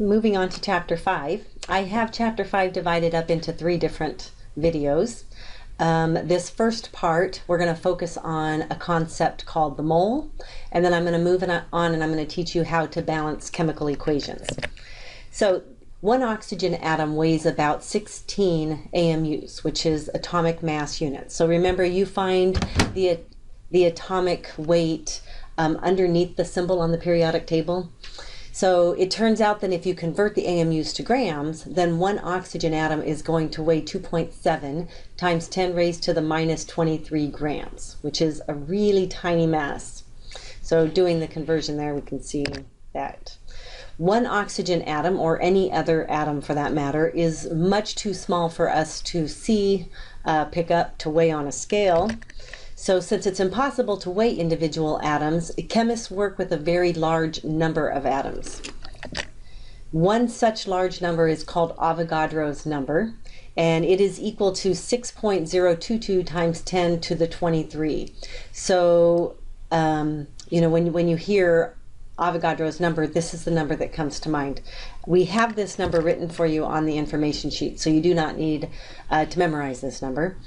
Moving on to Chapter 5. I have Chapter 5 divided up into 3 different videos. This first part, we're going to focus on a concept called the mole, and then I'm going to move on and I'm going to teach you how to balance chemical equations. So, one oxygen atom weighs about 16 AMUs, which is atomic mass units. So remember, you find the atomic weight underneath the symbol on the periodic table. So it turns out that if you convert the AMUs to grams, then one oxygen atom is going to weigh 2.7 times 10 raised to the minus 23 grams, which is a really tiny mass. So doing the conversion there, we can see that one oxygen atom, or any other atom for that matter, is much too small for us to see, pick up, to weigh on a scale. So since it's impossible to weigh individual atoms, chemists work with a very large number of atoms. One such large number is called Avogadro's number, and it is equal to 6.022 times 10 to the 23. So, you know, when you hear Avogadro's number, this is the number that comes to mind. We have this number written for you on the information sheet, so you do not need to memorize this number.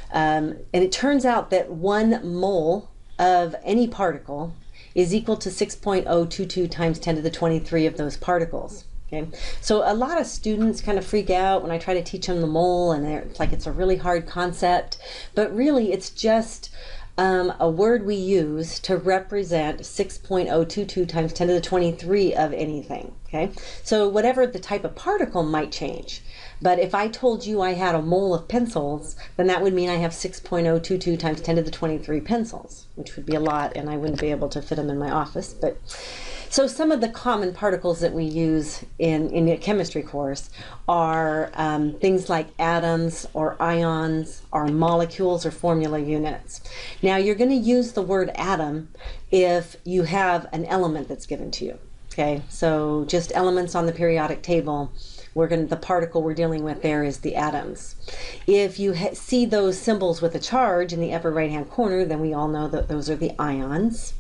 And it turns out that 1 mole of any particle is equal to 6.022 times 10 to the 23 of those particles. Okay, so a lot of students kind of freak out when I try to teach them the mole, and it's like it's a really hard concept, but really it's just a word we use to represent 6.022 times 10 to the 23 of anything. Okay, so whatever the type of particle might change. But if I told you I had a mole of pencils, then that would mean I have 6.022 times 10 to the 23 pencils, which would be a lot, and I wouldn't be able to fit them in my office. But so some of the common particles that we use in a chemistry course are things like atoms or ions or molecules or formula units. Now you're going to use the word atom if you have an element that's given to you. Okay, so just elements on the periodic table. The particle we're dealing with there is the atoms. If you see those symbols with a charge in the upper right hand corner, then we all know that those are the ions.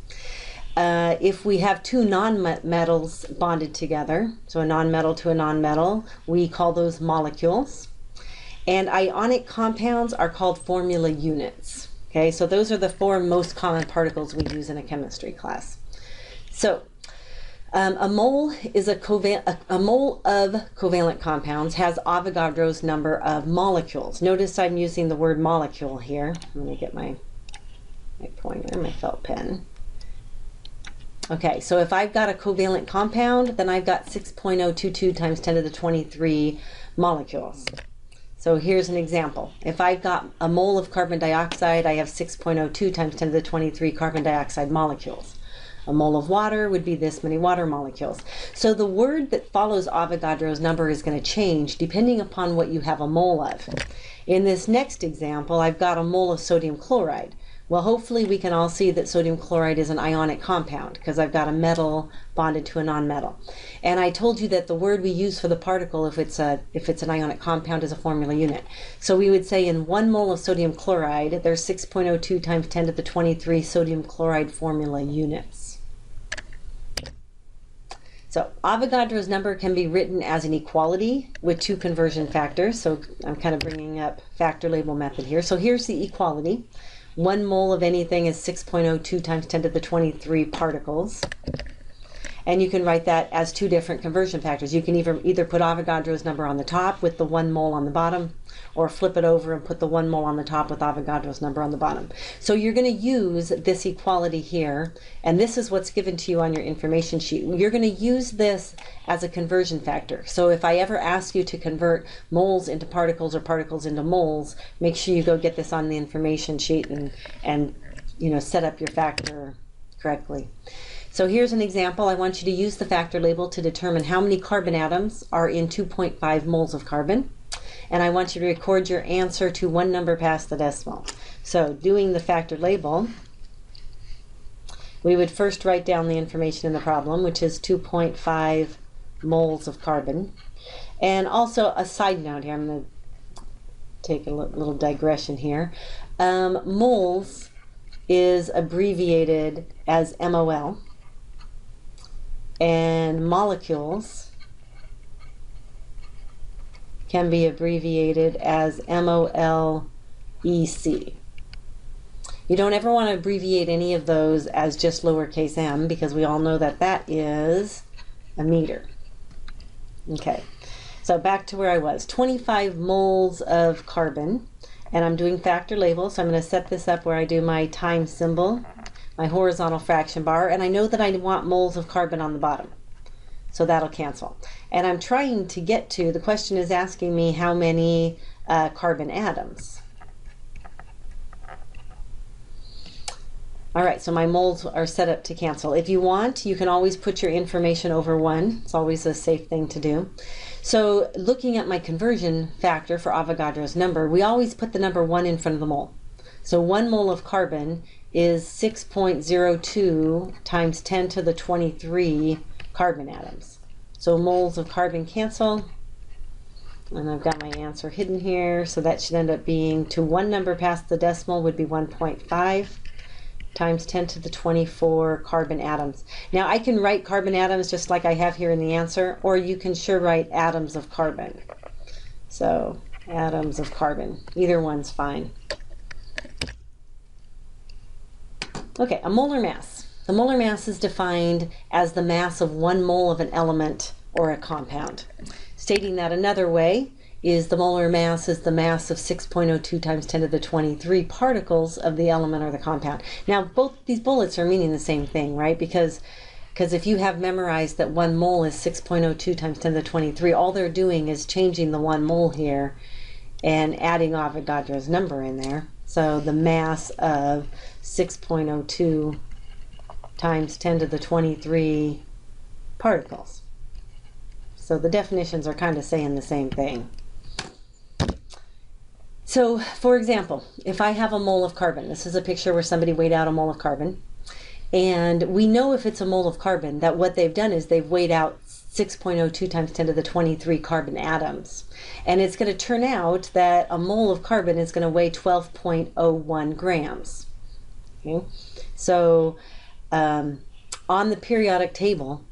If we have 2 nonmetals bonded together, so a nonmetal to a nonmetal, we call those molecules. And ionic compounds are called formula units. Okay, so those are the 4 most common particles we use in a chemistry class. So a mole of covalent compounds has Avogadro's number of molecules. Notice I'm using the word molecule here. Let me get my pointer, my felt pen. Okay, so if I've got a covalent compound, then I've got 6.022 times 10 to the 23 molecules. So here's an example. If I've got a mole of carbon dioxide, I have 6.02 times 10 to the 23 carbon dioxide molecules. A mole of water would be this many water molecules. So the word that follows Avogadro's number is going to change depending upon what you have a mole of. In this next example, I've got a mole of sodium chloride. Well, hopefully we can all see that sodium chloride is an ionic compound because I've got a metal bonded to a nonmetal. And I told you that the word we use for the particle, if it's an ionic compound, is a formula unit. So we would say in 1 mole of sodium chloride, there's 6.02 times 10 to the 23 sodium chloride formula units. So Avogadro's number can be written as an equality with 2 conversion factors. So I'm kind of bringing up factor label method here. So here's the equality. 1 mole of anything is 6.02 times 10 to the 23 particles. And you can write that as 2 different conversion factors. You can either put Avogadro's number on the top with the 1 mole on the bottom, or flip it over and put the 1 mole on the top with Avogadro's number on the bottom. So you're going to use this equality here, and this is what's given to you on your information sheet. You're going to use this as a conversion factor. So if I ever ask you to convert moles into particles or particles into moles, make sure you go get this on the information sheet and you know, set up your factor correctly. So here's an example. I want you to use the factor label to determine how many carbon atoms are in 2.5 moles of carbon. And I want you to record your answer to 1 number past the decimal. So doing the factor label, we would first write down the information in the problem, which is 2.5 moles of carbon. And also a side note here, I'm going to take a little digression here. Moles is abbreviated as MOL. And molecules can be abbreviated as MOLEC. You don't ever want to abbreviate any of those as just lowercase m, because we all know that that is a meter. Okay, so back to where I was. 25 moles of carbon, and I'm doing factor label, so I'm going to set this up where I do my time symbol, my horizontal fraction bar, and I know that I want moles of carbon on the bottom, so that'll cancel. And I'm trying to get to, the question is asking me how many carbon atoms. All right, so my moles are set up to cancel. If you want, you can always put your information over 1. It's always a safe thing to do. So looking at my conversion factor for Avogadro's number, we always put the number 1 in front of the mole. So 1 mole of carbon is 6.02 times 10 to the 23 carbon atoms. So moles of carbon cancel, and I've got my answer hidden here, so that should end up being, to one number past the decimal would be 1.5. times 10 to the 24 carbon atoms. Now I can write carbon atoms just like I have here in the answer, or you can sure write atoms of carbon. So atoms of carbon, either one's fine. Okay, a molar mass. The molar mass is defined as the mass of 1 mole of an element or a compound. Stating that another way is the molar mass is the mass of 6.02 times 10 to the 23 particles of the element or the compound. Now both these bullets are meaning the same thing, right? Because if you have memorized that 1 mole is 6.02 times 10 to the 23, all they're doing is changing the 1 mole here and adding Avogadro's number in there. So the mass of 6.02 times 10 to the 23 particles. So the definitions are kind of saying the same thing. So, for example, if I have a mole of carbon, this is a picture where somebody weighed out a mole of carbon, and we know if it's a mole of carbon that what they've done is they've weighed out 6.02 times 10 to the 23 carbon atoms. And it's going to turn out that a mole of carbon is going to weigh 12.01 grams. Okay? So, on the periodic table,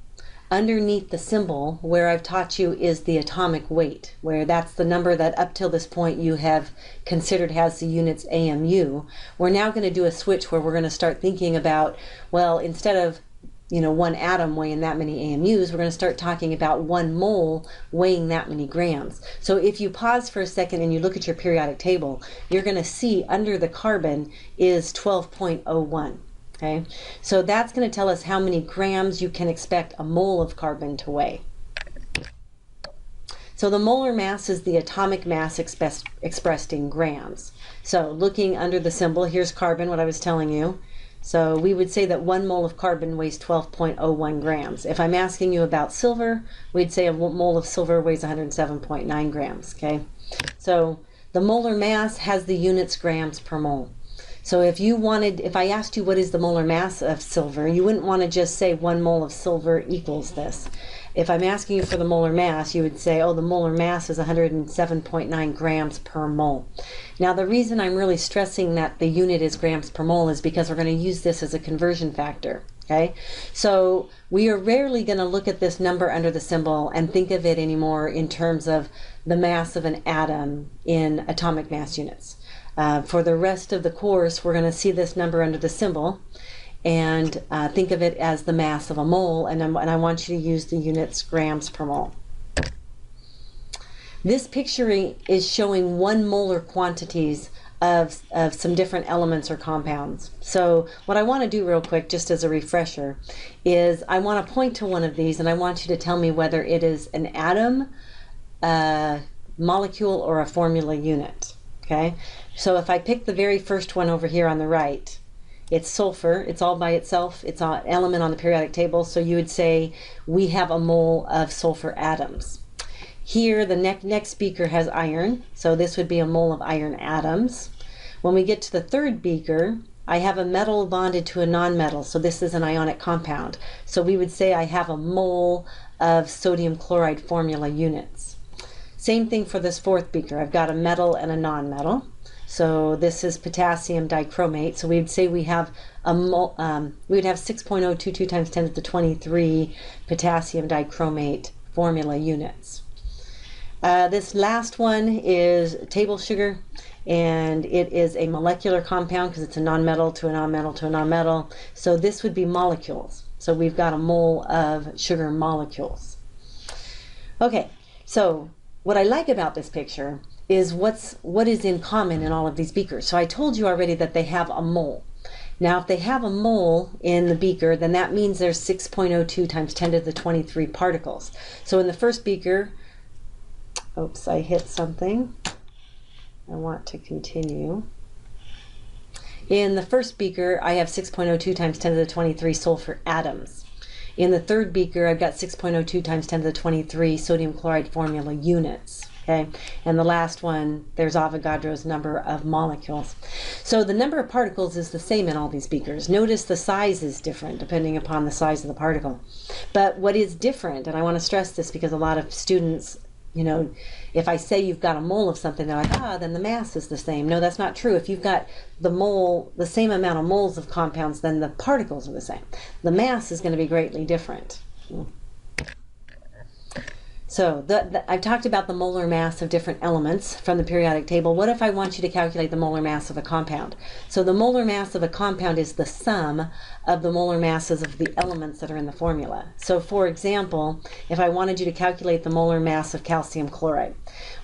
underneath the symbol where I've taught you is the atomic weight, where that's the number that up till this point you have considered has the units AMU. We're now going to do a switch where we're going to start thinking about, well, instead of 1 atom weighing that many AMUs, we're going to start talking about 1 mole weighing that many grams. So if you pause for a second and you look at your periodic table, you're going to see under the carbon is 12.01. Okay, so that's going to tell us how many grams you can expect a mole of carbon to weigh. So the molar mass is the atomic mass expressed in grams. So looking under the symbol, here's carbon, what I was telling you. So we would say that 1 mole of carbon weighs 12.01 grams. If I'm asking you about silver, we'd say a mole of silver weighs 107.9 grams. Okay, so the molar mass has the units grams per mole. So if I asked you what is the molar mass of silver, you wouldn't want to just say 1 mole of silver equals this. If I'm asking you for the molar mass, you would say, oh, the molar mass is 107.9 grams per mole. Now the reason I'm really stressing that the unit is grams per mole is because we're going to use this as a conversion factor. Okay, so we are rarely going to look at this number under the symbol and think of it anymore in terms of the mass of an atom in atomic mass units. For the rest of the course, we're going to see this number under the symbol and think of it as the mass of a mole, and I want you to use the units grams per mole. This picture is showing 1 molar quantities of some different elements or compounds. So what I want to do real quick, just as a refresher, is I want to point to one of these and I want you to tell me whether it is an atom, a molecule, or a formula unit. Okay, so if I pick the very first one over here on the right, it's sulfur. It's all by itself. It's an element on the periodic table. So you would say we have a mole of sulfur atoms. Here, the next beaker has iron. So this would be a mole of iron atoms. When we get to the third beaker, I have a metal bonded to a nonmetal. So this is an ionic compound. So we would say I have a mole of sodium chloride formula units. Same thing for this fourth beaker. I've got a metal and a nonmetal. So this is potassium dichromate. So we would say we have we would have 6.022 times 10 to the 23 potassium dichromate formula units. This last one is table sugar, and it is a molecular compound because it's a nonmetal to a nonmetal to a nonmetal. So this would be molecules. So we've got a mole of sugar molecules. Okay, so what I like about this picture is what is in common in all of these beakers. So I told you already that they have a mole. Now, if they have a mole in the beaker, then that means there's 6.02 times 10 to the 23 particles. So in the first beaker, oops, I hit something. I want to continue. In the first beaker, I have 6.02 times 10 to the 23 sulfur atoms. In the third beaker, I've got 6.02 times 10 to the 23 sodium chloride formula units. Okay, and the last one, there's Avogadro's number of molecules. So the number of particles is the same in all these beakers. Notice the size is different depending upon the size of the particle. But what is different, and I want to stress this because a lot of students, you know, if I say you've got a mole of something, they're like, then the mass is the same. No, that's not true. If you've got the mole, the same amount of moles of compounds, then the particles are the same. The mass is going to be greatly different. So I've talked about the molar mass of different elements from the periodic table. What if I want you to calculate the molar mass of a compound? So the molar mass of a compound is the sum of the molar masses of the elements that are in the formula. So for example, if I wanted you to calculate the molar mass of calcium chloride,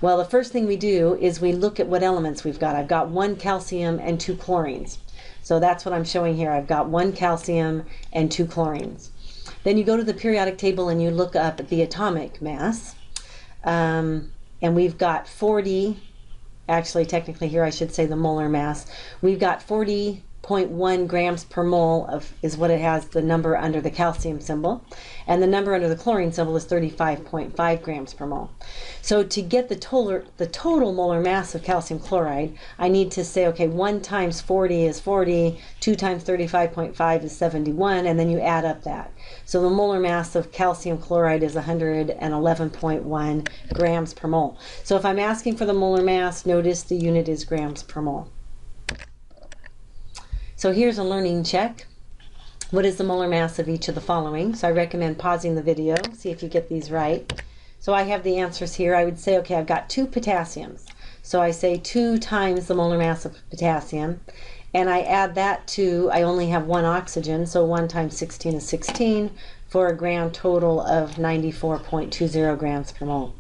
well, the first thing we do is we look at what elements we've got. I've got 1 calcium and 2 chlorines. So that's what I'm showing here. I've got 1 calcium and 2 chlorines. Then you go to the periodic table and you look up the atomic mass. And we've got 40, actually technically here I should say the molar mass. We've got 40.1 grams per mole is what it has, the number under the calcium symbol. And the number under the chlorine symbol is 35.5 grams per mole. So to get the total molar mass of calcium chloride, I need to say, okay, 1 times 40 is 40, 2 times 35.5 is 71, and then you add up that. So the molar mass of calcium chloride is 111.1 grams per mole. So if I'm asking for the molar mass, notice the unit is grams per mole. So here's a learning check. What is the molar mass of each of the following? So I recommend pausing the video, see if you get these right. So I have the answers here. I would say, okay, I've got 2 potassiums. So I say 2 times the molar mass of potassium. And I add that to, I only have 1 oxygen, so 1 times 16 is 16, for a grand total of 94.20 grams per mole.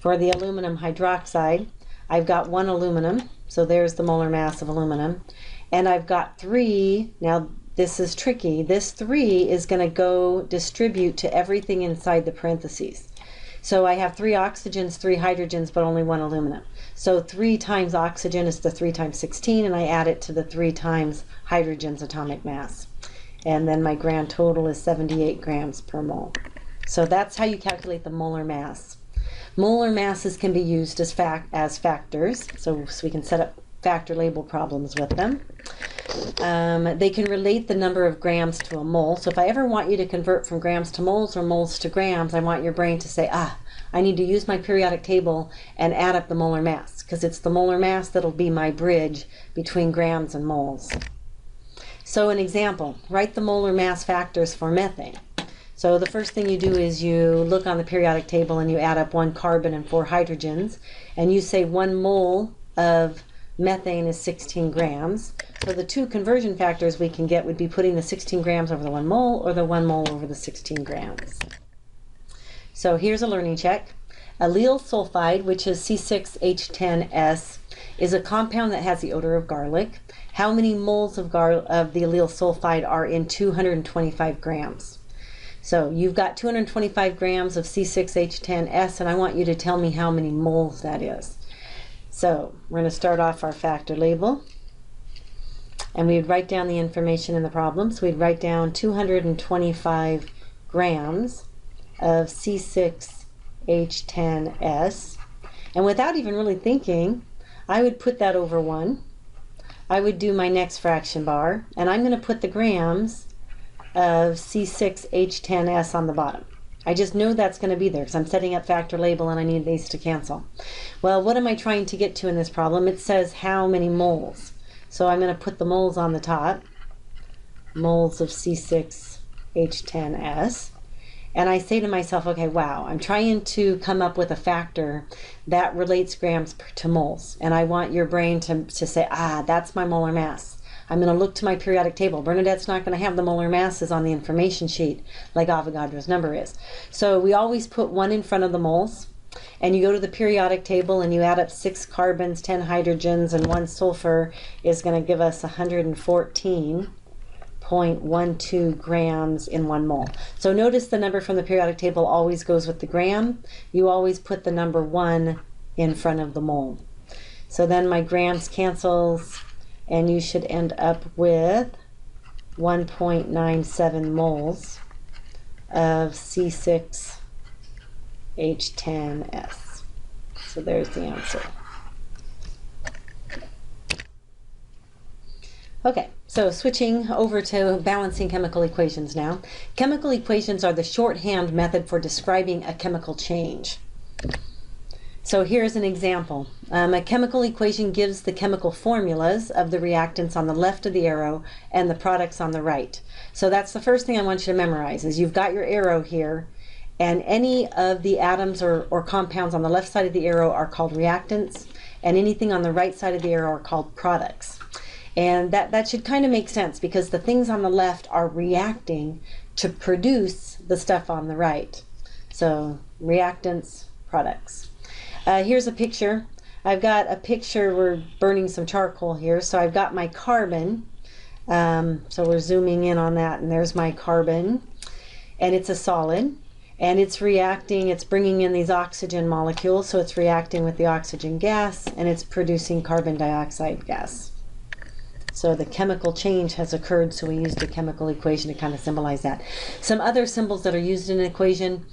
For the aluminum hydroxide, I've got 1 aluminum, so there's the molar mass of aluminum. And I've got 3, now this is tricky, this 3 is going to go distribute to everything inside the parentheses. So I have 3 oxygens, 3 hydrogens, but only 1 aluminum. So 3 times oxygen is the 3 times 16, and I add it to the 3 times hydrogen's atomic mass. And then my grand total is 78 grams per mole. So that's how you calculate the molar mass. Molar masses can be used as factors, so we can set up factor label problems with them. They can relate the number of grams to a mole. So if I ever want you to convert from grams to moles or moles to grams, I want your brain to say, I need to use my periodic table and add up the molar mass, because it's the molar mass that'll be my bridge between grams and moles. So an example, write the molar mass factors for methane. So the first thing you do is you look on the periodic table and you add up 1 carbon and 4 hydrogens, and you say 1 mole of methane is 16 grams. So the 2 conversion factors we can get would be putting the 16 grams over the 1 mole or the 1 mole over the 16 grams. So here's a learning check. Allyl sulfide, which is C6H10S, is a compound that has the odor of garlic. How many moles of the allyl sulfide are in 225 grams? So you've got 225 grams of C6H10S, and I want you to tell me how many moles that is. So we're going to start off our factor label, and we'd write down the information in the problem. So we'd write down 225 grams of C6H10S, and without even really thinking, I would put that over 1. I would do my next fraction bar, and I'm going to put the grams of C6H10S on the bottom. I just know that's going to be there because I'm setting up factor label and I need these to cancel. Well, what am I trying to get to in this problem? It says how many moles. So I'm going to put the moles on the top, moles of C6H10S. and I say to myself, okay, wow, I'm trying to come up with a factor that relates grams to moles. And I want your brain to say, ah, that's my molar mass. I'm going to look to my periodic table. Bernadette's not going to have the molar masses on the information sheet like Avogadro's number is. So we always put 1 in front of the moles. And you go to the periodic table and you add up 6 carbons, 10 hydrogens, and 1 sulfur is going to give us 114.12 grams in 1 mole. So notice the number from the periodic table always goes with the gram. You always put the number 1 in front of the mole. So then my grams cancels, and you should end up with 1.97 moles of C6H10S. So there's the answer. Okay, so switching over to balancing chemical equations now. Chemical equations are the shorthand method for describing a chemical change. So here's an example. A chemical equation gives the chemical formulas of the reactants on the left of the arrow and the products on the right. So that's the first thing I want you to memorize, is you've got your arrow here, and any of the atoms or compounds on the left side of the arrow are called reactants, and anything on the right side of the arrow are called products. And that should kind of make sense, because the things on the left are reacting to produce the stuff on the right. So reactants, products. Here's a picture. I've got a picture, we're burning some charcoal here, so I've got my carbon. So we're zooming in on that, and there's my carbon, and it's a solid, and it's reacting, it's bringing in these oxygen molecules, so it's reacting with the oxygen gas, and it's producing carbon dioxide gas. So the chemical change has occurred, so we used a chemical equation to kind of symbolize that. Some other symbols that are used in an equation,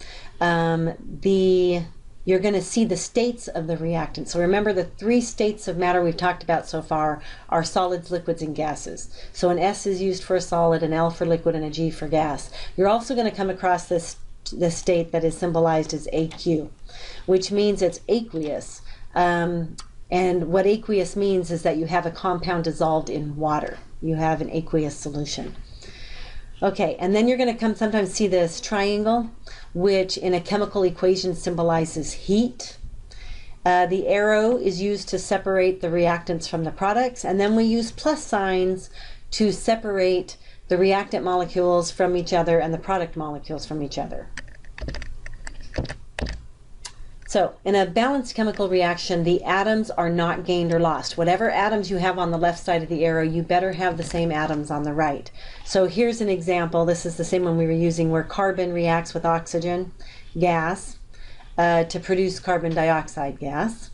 you're going to see the states of the reactant. So remember, the 3 states of matter we've talked about so far are solids, liquids, and gases. So an S is used for a solid, an L for liquid, and a G for gas. You're also going to come across this state that is symbolized as AQ, which means it's aqueous. And what aqueous means is that you have a compound dissolved in water. You have an aqueous solution. Okay, and then you're going to sometimes see this triangle, which in a chemical equation symbolizes heat. The arrow is used to separate the reactants from the products, and then we use plus signs to separate the reactant molecules from each other and the product molecules from each other. So in a balanced chemical reaction, the atoms are not gained or lost. Whatever atoms you have on the left side of the arrow, you better have the same atoms on the right. So here's an example. This is the same one we were using, where carbon reacts with oxygen gas to produce carbon dioxide gas.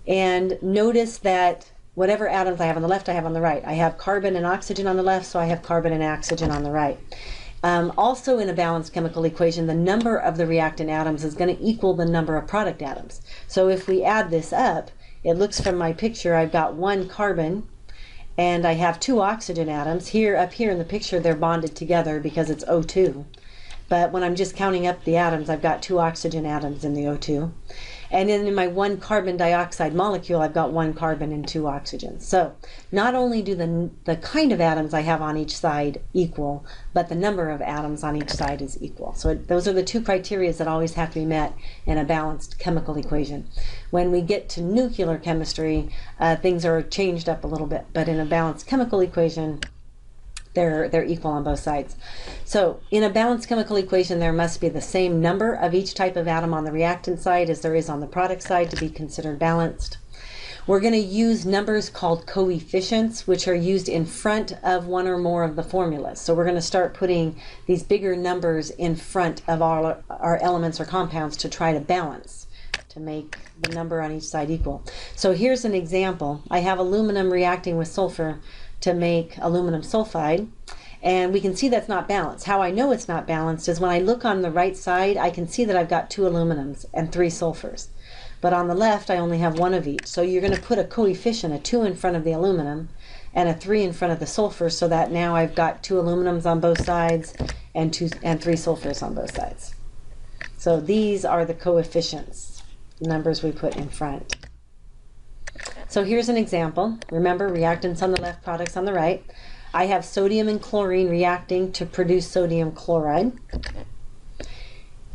And notice that whatever atoms I have on the left, I have on the right. I have carbon and oxygen on the left, so I have carbon and oxygen on the right. Also in a balanced chemical equation, the number of the reactant atoms is going to equal the number of product atoms. So if we add this up, it looks from my picture, I've got 1 carbon and I have 2 oxygen atoms. Up here in the picture, they're bonded together because it's O2. But when I'm just counting up the atoms, I've got 2 oxygen atoms in the O2. And then in my 1 carbon dioxide molecule, I've got 1 carbon and 2 oxygens. So not only do the kind of atoms I have on each side equal, but the number of atoms on each side is equal. So those are the 2 criteria that always have to be met in a balanced chemical equation. When we get to nuclear chemistry, things are changed up a little bit, but in a balanced chemical equation, they're equal on both sides. So in a balanced chemical equation, there must be the same number of each type of atom on the reactant side as there is on the product side to be considered balanced. We're going to use numbers called coefficients, which are used in front of one or more of the formulas. So we're going to start putting these bigger numbers in front of all our elements or compounds to try to balance, to make the number on each side equal. So here's an example. I have aluminum reacting with sulfur to make aluminum sulfide, and we can see that's not balanced. How I know it's not balanced is when I look on the right side, I can see that I've got 2 aluminums and 3 sulfurs. But on the left, I only have 1 of each. So you're going to put a coefficient, a 2 in front of the aluminum and a 3 in front of the sulfur, so that now I've got 2 aluminums on both sides and 3 sulfurs on both sides. So these are the coefficients, the numbers we put in front. So here's an example. Remember, reactants on the left, products on the right. I have sodium and chlorine reacting to produce sodium chloride.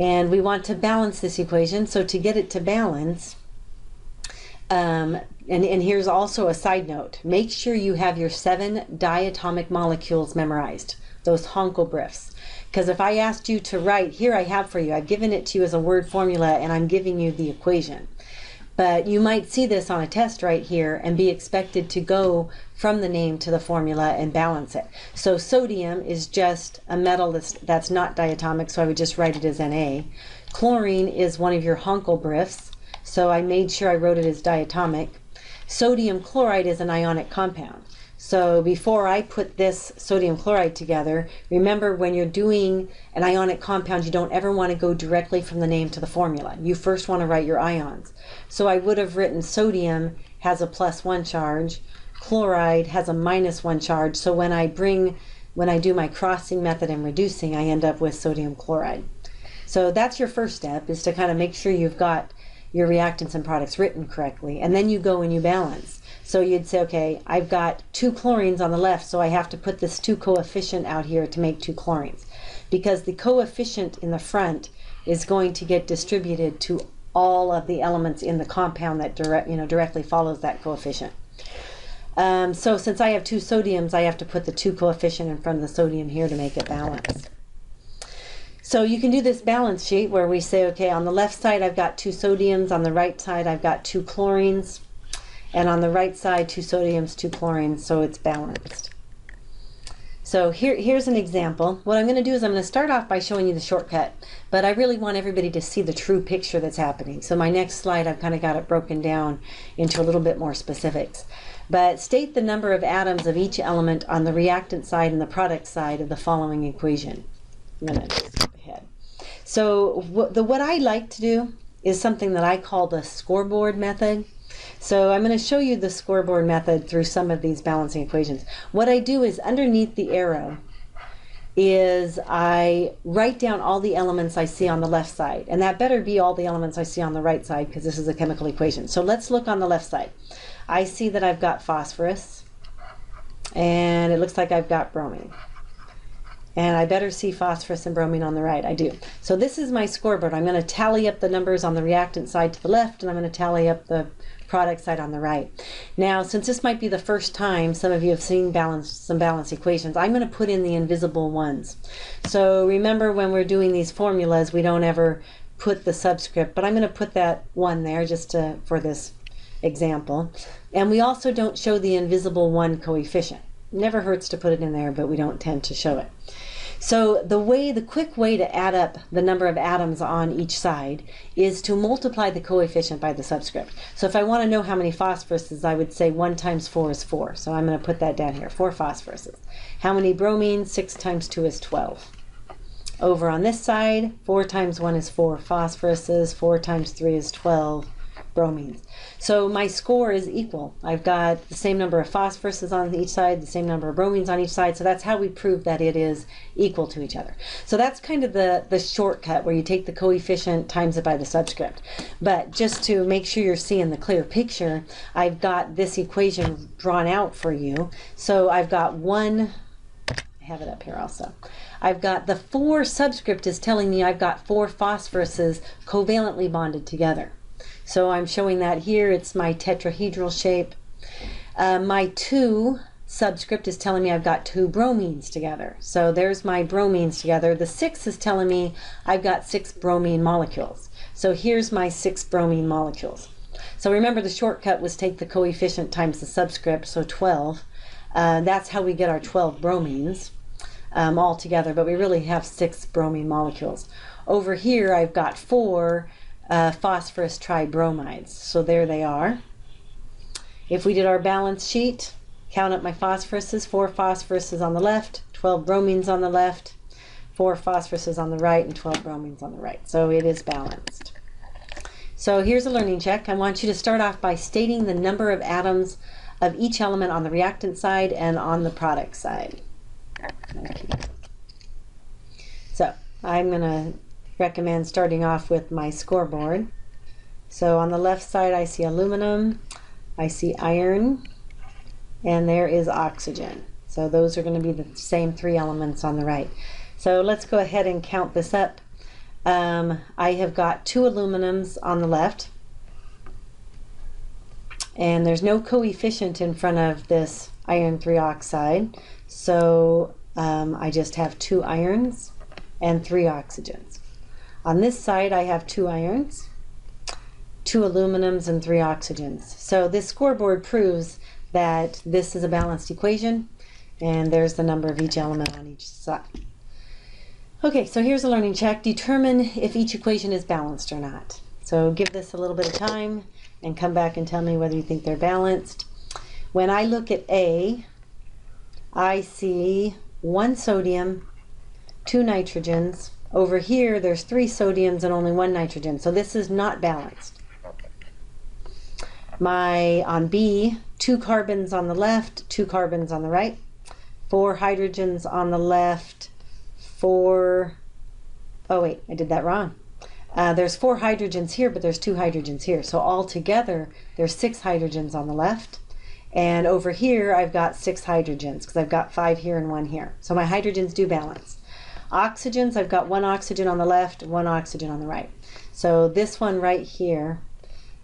And we want to balance this equation. So to get it to balance, and here's also a side note, make sure you have your 7 diatomic molecules memorized, those honkobriffs. Because if I asked you to write, here I have for you, I've given it to you as a word formula and I'm giving you the equation. But you might see this on a test right here and be expected to go from the name to the formula and balance it. So sodium is just a metal that's not diatomic, so I would just write it as Na. Chlorine is one of your honkobriffs, so I made sure I wrote it as diatomic. Sodium chloride is an ionic compound. So before I put this sodium chloride together, remember when you're doing an ionic compound, you don't ever want to go directly from the name to the formula. You first want to write your ions. So I would have written sodium has a +1 charge, chloride has a -1 charge. So when I do my crossing method and reducing, I end up with sodium chloride. So that's your first step, is to kind of make sure you've got your reactants and products written correctly, and then you go and you balance. So you'd say, okay, I've got 2 chlorines on the left, so I have to put this 2 coefficient out here to make 2 chlorines, because the coefficient in the front is going to get distributed to all of the elements in the compound that directly follows that coefficient. So since I have 2 sodiums, I have to put the 2 coefficient in front of the sodium here to make it balance. So you can do this balance sheet where we say, okay, on the left side I've got 2 sodiums, on the right side I've got 2 chlorines, and on the right side 2 sodiums, 2 chlorines, so it's balanced. So here's an example. What I'm going to do is I'm going to start off by showing you the shortcut, but I really want everybody to see the true picture that's happening. So my next slide, I've kind of got it broken down into a little bit more specifics. But state the number of atoms of each element on the reactant side and the product side of the following equation. I'm going to skip ahead. So what I like to do is something that I call the scoreboard method. So I'm going to show you the scoreboard method through some of these balancing equations. What I do is underneath the arrow is I write down all the elements I see on the left side, and that better be all the elements I see on the right side because this is a chemical equation. So let's look on the left side. I see that I've got phosphorus, and it looks like I've got bromine. And I better see phosphorus and bromine on the right. I do. So this is my scoreboard. I'm going to tally up the numbers on the reactant side to the left, and I'm going to tally up the product side on the right. Now, since this might be the first time some of you have seen some balanced equations, I'm going to put in the invisible ones. So remember, when we're doing these formulas, we don't ever put the subscript, but I'm going to put that 1 there just for this example. And we also don't show the invisible 1 coefficient. Never hurts to put it in there, but we don't tend to show it. So the quick way to add up the number of atoms on each side is to multiply the coefficient by the subscript. So if I want to know how many phosphoruses, I would say 1 times 4 is 4. So I'm going to put that down here, 4 phosphoruses. How many bromines? 6 times 2 is 12. Over on this side, 4 times 1 is 4 phosphoruses, 4 times 3 is 12 bromines. So my score is equal. I've got the same number of phosphoruses on each side, the same number of bromines on each side, so that's how we prove that it is equal to each other. So that's kind of the shortcut, where you take the coefficient, times it by the subscript. But just to make sure you're seeing the clear picture, I've got this equation drawn out for you. So I've got I have it up here also. I've got the 4 subscript is telling me I've got 4 phosphoruses covalently bonded together. So I'm showing that here. It's my tetrahedral shape. My 2 subscript is telling me I've got 2 bromines together. So there's my bromines together. The 6 is telling me I've got 6 bromine molecules. So here's my 6 bromine molecules. So remember, the shortcut was take the coefficient times the subscript, so 12. That's how we get our 12 bromines all together, but we really have 6 bromine molecules. Over here I've got 4 phosphorus tribromides. So there they are. If we did our balance sheet, count up my phosphoruses, 4 phosphoruses on the left, 12 bromines on the left, 4 phosphoruses on the right, and 12 bromines on the right. So it is balanced. So here's a learning check. I want you to start off by stating the number of atoms of each element on the reactant side and on the product side. Okay. So I'm going to recommend starting off with my scoreboard. So on the left side I see aluminum, I see iron, and there is oxygen. So those are going to be the same 3 elements on the right. So let's go ahead and count this up. I have got 2 aluminums on the left, and there's no coefficient in front of this iron 3 oxide, so I just have 2 irons and 3 oxygens. On this side I have 2 irons, 2 aluminums, and 3 oxygens. So this scoreboard proves that this is a balanced equation, and there's the number of each element on each side. Okay, so here's a learning check. Determine if each equation is balanced or not. So give this a little bit of time and come back and tell me whether you think they're balanced. When I look at A, I see 1 sodium, 2 nitrogens. Over here there's 3 sodiums and only 1 nitrogen, so this is not balanced. On B, 2 carbons on the left, 2 carbons on the right, 4 hydrogens on the left, 4, oh wait, I did that wrong. There's 4 hydrogens here, but there's 2 hydrogens here. So altogether, there's 6 hydrogens on the left. And over here, I've got 6 hydrogens, because I've got 5 here and 1 here. So my hydrogens do balance. Oxygens, I've got 1 oxygen on the left, 1 oxygen on the right. So this one right here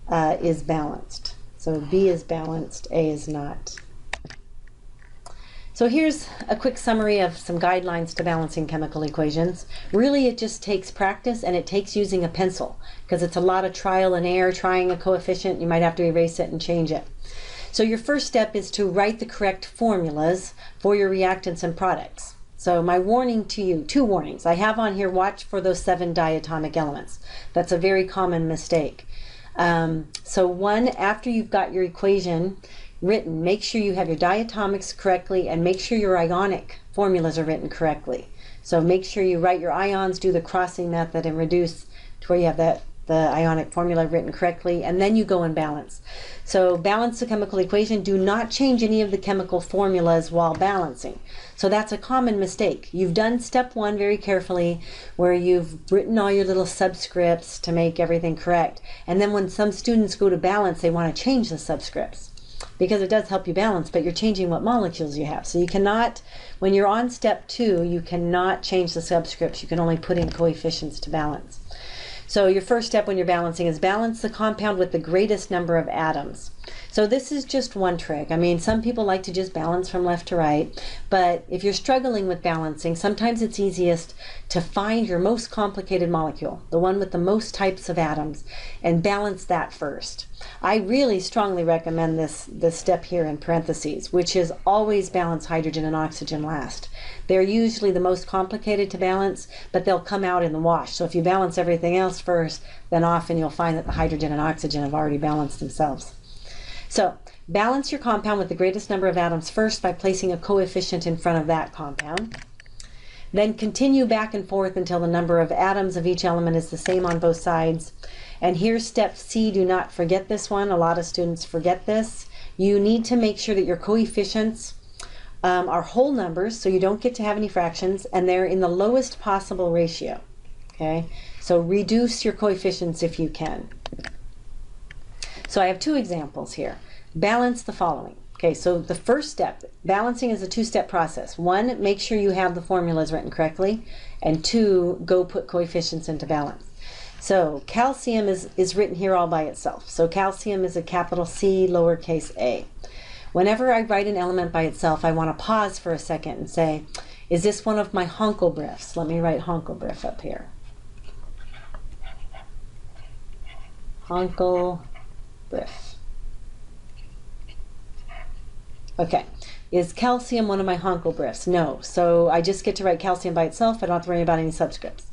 is balanced. So B is balanced, A is not. So here's a quick summary of some guidelines to balancing chemical equations. Really, it just takes practice, and it takes using a pencil, because it's a lot of trial and error, trying a coefficient. You might have to erase it and change it. So your first step is to write the correct formulas for your reactants and products. So my warning to you, 2 warnings. I have on here, watch for those 7 diatomic elements. That's a very common mistake. So 1, after you've got your equation written, make sure you have your diatomics correctly, and make sure your ionic formulas are written correctly. So make sure you write your ions, do the crossing method, and reduce to where you have the ionic formula written correctly, and then you go and balance. So balance the chemical equation. Do not change any of the chemical formulas while balancing. So that's a common mistake. You've done step 1 very carefully, where you've written all your little subscripts to make everything correct. And then when some students go to balance, they want to change the subscripts, because it does help you balance, but you're changing what molecules you have. So you cannot, when you're on step 2, you cannot change the subscripts. You can only put in coefficients to balance. So your first step when you're balancing is balance the compound with the greatest number of atoms. So this is just one trick. I mean, some people like to just balance from left to right, but if you're struggling with balancing, sometimes it's easiest to find your most complicated molecule, the one with the most types of atoms, and balance that first. I really strongly recommend this step here in parentheses, which is always balance hydrogen and oxygen last. They're usually the most complicated to balance, but they'll come out in the wash. So if you balance everything else first, then often you'll find that the hydrogen and oxygen have already balanced themselves. So balance your compound with the greatest number of atoms first by placing a coefficient in front of that compound. Then continue back and forth until the number of atoms of each element is the same on both sides. And here's step C. Do not forget this one. A lot of students forget this. You need to make sure that your coefficients are whole numbers, so you don't get to have any fractions, and they're in the lowest possible ratio. Okay, so reduce your coefficients if you can. So I have 2 examples here. Balance the following. Okay, so the first step, balancing is a 2-step process. 1, make sure you have the formulas written correctly, and 2, go put coefficients into balance. So calcium is written here all by itself. So calcium is a capital C, lowercase a. Whenever I write an element by itself, I want to pause for a second and say, is this one of my honkobriffs? Let me write honkobriff up here. Honkobriff. Okay, is calcium one of my honkobriffs? No, so I just get to write calcium by itself. I don't have to worry about any subscripts.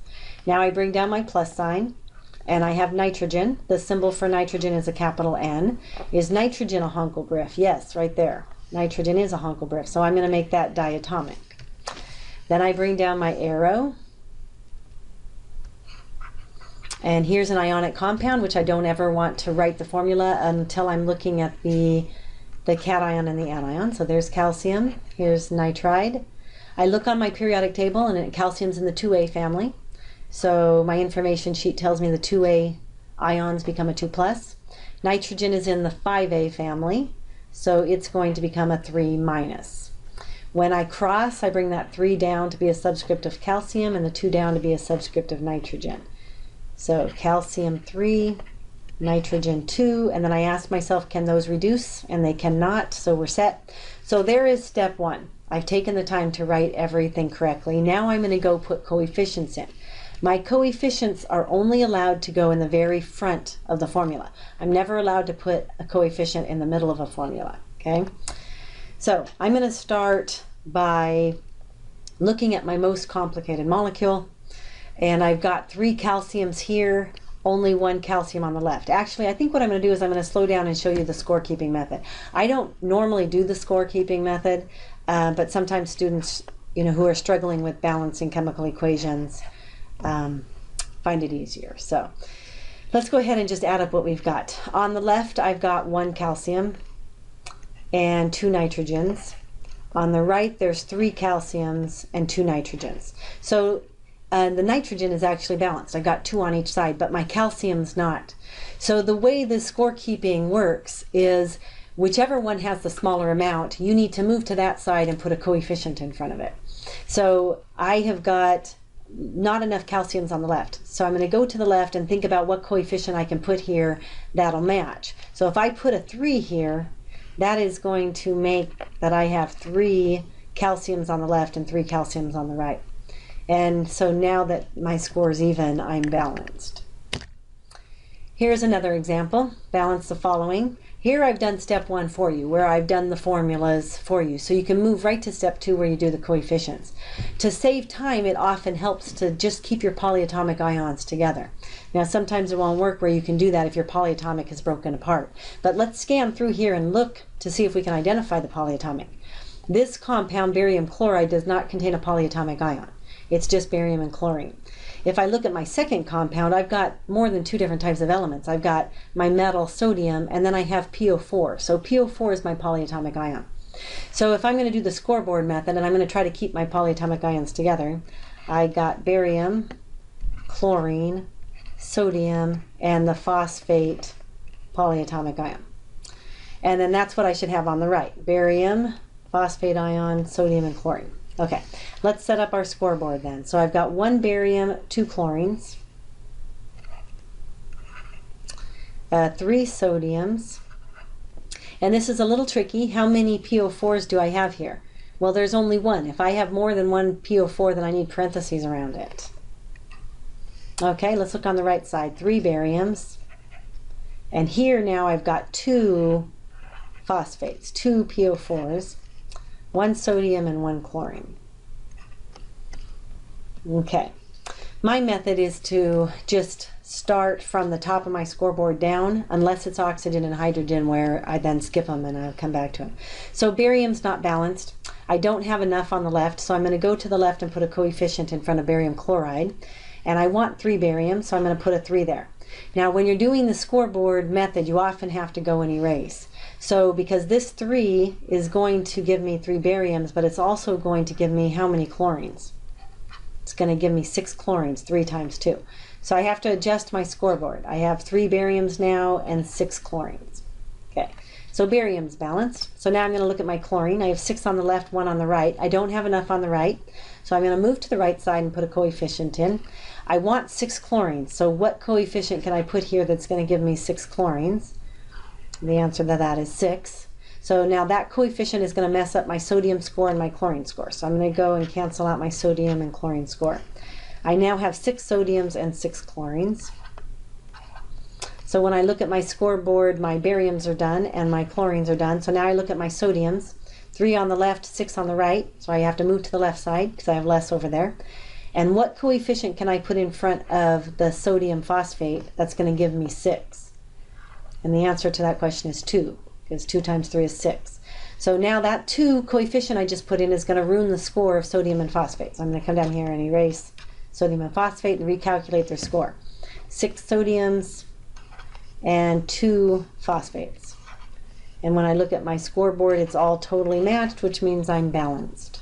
Now I bring down my plus sign, and I have nitrogen. The symbol for nitrogen is a capital N. Is nitrogen a honkobriff? Yes, right there. Nitrogen is a honkobriff, so I'm going to make that diatomic. Then I bring down my arrow, and here's an ionic compound, which I don't ever want to write the formula until I'm looking at the cation and the anion. So there's calcium, here's nitride. I look on my periodic table, and calcium's in the 2A family. So my information sheet tells me the 2A ions become a 2+. Nitrogen is in the 5A family, so it's going to become a 3-. When I cross, I bring that 3 down to be a subscript of calcium and the 2 down to be a subscript of nitrogen. So calcium 3, nitrogen 2, and then I asked myself, can those reduce? And they cannot, so we're set. So there is step 1. I've taken the time to write everything correctly. Now I'm going to go put coefficients in. My coefficients are only allowed to go in the very front of the formula. I'm never allowed to put a coefficient in the middle of a formula, okay? So I'm going to start by looking at my most complicated molecule, and I've got 3 calciums here, only 1 calcium on the left. Actually, I think what I'm going to do is I'm going to slow down and show you the scorekeeping method. I don't normally do the scorekeeping method, but sometimes students, who are struggling with balancing chemical equations find it easier. So let's go ahead and just add up what we've got. On the left, I've got 1 calcium and 2 nitrogens. On the right, there's 3 calciums and 2 nitrogens. So the nitrogen is actually balanced. I've got 2 on each side, but my calcium's not. So the way the scorekeeping works is whichever one has the smaller amount, you need to move to that side and put a coefficient in front of it. So I have got not enough calciums on the left. So I'm going to go to the left and think about what coefficient I can put here that'll match. So if I put a 3 here, that is going to make that I have 3 calciums on the left and 3 calciums on the right. And so now that my score is even, I'm balanced. Here's another example. Balance the following. Here I've done step 1 for you, where I've done the formulas for you. So you can move right to step 2 where you do the coefficients. To save time, it often helps to just keep your polyatomic ions together. Now sometimes it won't work where you can do that if your polyatomic is broken apart. But let's scan through here and look to see if we can identify the polyatomic. This compound, barium chloride, does not contain a polyatomic ion. It's just barium and chlorine. If I look at my second compound, I've got more than 2 different types of elements. I've got my metal sodium, and then I have PO4. So PO4 is my polyatomic ion. So if I'm going to do the scoreboard method, and I'm going to try to keep my polyatomic ions together, I got barium, chlorine, sodium, and the phosphate polyatomic ion. And then that's what I should have on the right. Barium, phosphate ion, sodium, and chlorine. Okay, let's set up our scoreboard then. So I've got 1 barium, 2 chlorines, 3 sodiums, and this is a little tricky. How many PO4s do I have here? Well, there's only 1. If I have more than 1 PO4, then I need parentheses around it. Okay, let's look on the right side. 3 bariums, and here now I've got 2 phosphates, 2 PO4s, 1 sodium and 1 chlorine. Okay, my method is to just start from the top of my scoreboard down, unless it's oxygen and hydrogen, where I then skip them and I'll come back to them. So barium's not balanced. I don't have enough on the left, so I'm going to go to the left and put a coefficient in front of barium chloride. And I want 3 barium, so I'm going to put a 3 there. Now when you're doing the scoreboard method, you often have to go and erase. So because this 3 is going to give me 3 bariums, but it's also going to give me how many chlorines? It's going to give me 6 chlorines, 3 times 2. So I have to adjust my scoreboard. I have 3 bariums now and 6 chlorines. Okay, so barium's balanced. So now I'm going to look at my chlorine. I have 6 on the left, 1 on the right. I don't have enough on the right, so I'm going to move to the right side and put a coefficient in. I want 6 chlorines, so what coefficient can I put here that's going to give me 6 chlorines? The answer to that is 6. So now that coefficient is going to mess up my sodium score and my chlorine score. So I'm going to go and cancel out my sodium and chlorine score. I now have 6 sodiums and 6 chlorines. So when I look at my scoreboard, my bariums are done and my chlorines are done. So now I look at my sodiums, 3 on the left, 6 on the right. So I have to move to the left side because I have less over there. And what coefficient can I put in front of the sodium phosphate that's going to give me 6? And the answer to that question is 2, because 2 times 3 is 6. So now that 2 coefficient I just put in is going to ruin the score of sodium and phosphate. So I'm going to come down here and erase sodium and phosphate and recalculate their score. 6 sodiums and 2 phosphates. And when I look at my scoreboard, it's all totally matched, which means I'm balanced.